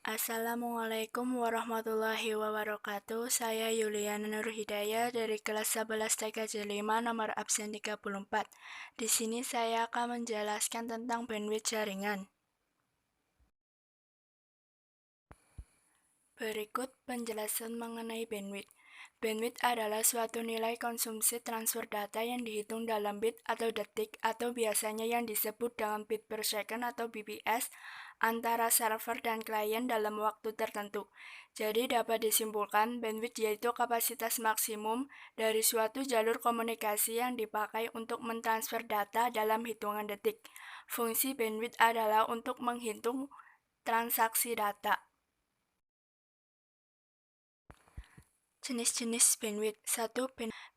Assalamualaikum warahmatullahi wabarakatuh. Saya Yuliana Nur Hidayah dari kelas 11 TKJ 5 nomor absen 34. Di sini saya akan menjelaskan tentang bandwidth jaringan. Berikut penjelasan mengenai bandwidth. Bandwidth adalah suatu nilai konsumsi transfer data yang dihitung dalam bit atau detik atau biasanya yang disebut dengan bit per second atau bps antara server dan klien dalam waktu tertentu. Jadi dapat disimpulkan bandwidth yaitu kapasitas maksimum dari suatu jalur komunikasi yang dipakai untuk mentransfer data dalam hitungan detik. Fungsi bandwidth adalah untuk menghitung transaksi data. Jenis-jenis bandwidth. 1.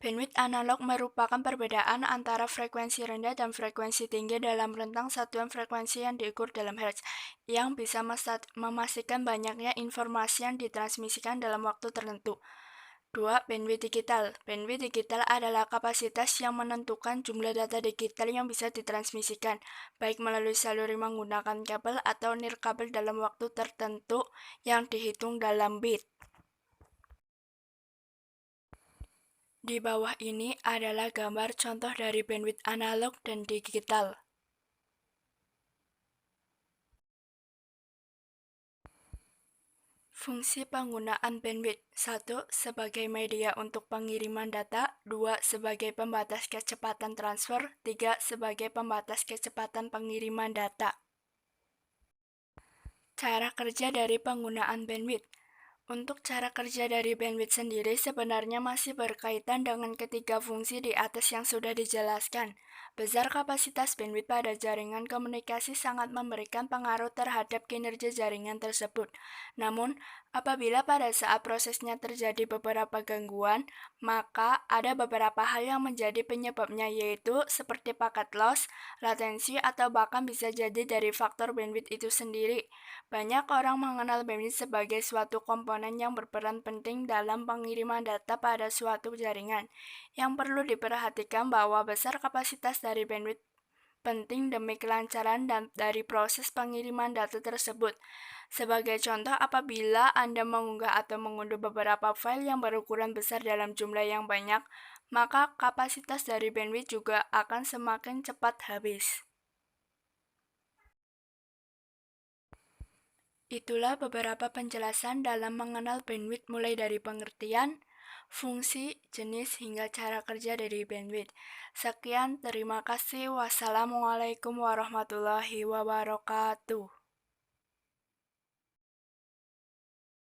Bandwidth analog merupakan perbedaan antara frekuensi rendah dan frekuensi tinggi dalam rentang satuan frekuensi yang diukur dalam Hz, yang bisa memastikan banyaknya informasi yang ditransmisikan dalam waktu tertentu. 2. Bandwidth digital. Bandwidth digital adalah kapasitas yang menentukan jumlah data digital yang bisa ditransmisikan, baik melalui saluri menggunakan kabel atau nirkabel dalam waktu tertentu yang dihitung dalam bit. Di bawah ini adalah gambar contoh dari bandwidth analog dan digital. Fungsi penggunaan bandwidth. 1. Sebagai media untuk pengiriman data. 2. Sebagai pembatas kecepatan transfer. 3. Sebagai pembatas kecepatan pengiriman data. Cara kerja dari penggunaan bandwidth. Untuk cara kerja dari bandwidth sendiri sebenarnya masih berkaitan dengan ketiga fungsi di atas yang sudah dijelaskan. Besar kapasitas bandwidth pada jaringan komunikasi sangat memberikan pengaruh terhadap kinerja jaringan tersebut. Namun, apabila pada saat prosesnya terjadi beberapa gangguan, maka ada beberapa hal yang menjadi penyebabnya, yaitu seperti paket loss, latensi, atau bahkan bisa jadi dari faktor bandwidth itu sendiri. Banyak orang mengenal bandwidth sebagai suatu komponen yang berperan penting dalam pengiriman data pada suatu jaringan. Yang perlu diperhatikan bahwa besar kapasitas dari bandwidth penting demi kelancaran dan dari proses pengiriman data tersebut. Sebagai contoh, apabila Anda mengunggah atau mengunduh beberapa file yang berukuran besar dalam jumlah yang banyak, maka kapasitas dari bandwidth juga akan semakin cepat habis. Itulah beberapa penjelasan dalam mengenal bandwidth mulai dari pengertian, fungsi, jenis, hingga cara kerja dari bandwidth. Sekian, terima kasih. Wassalamualaikum warahmatullahi wabarakatuh.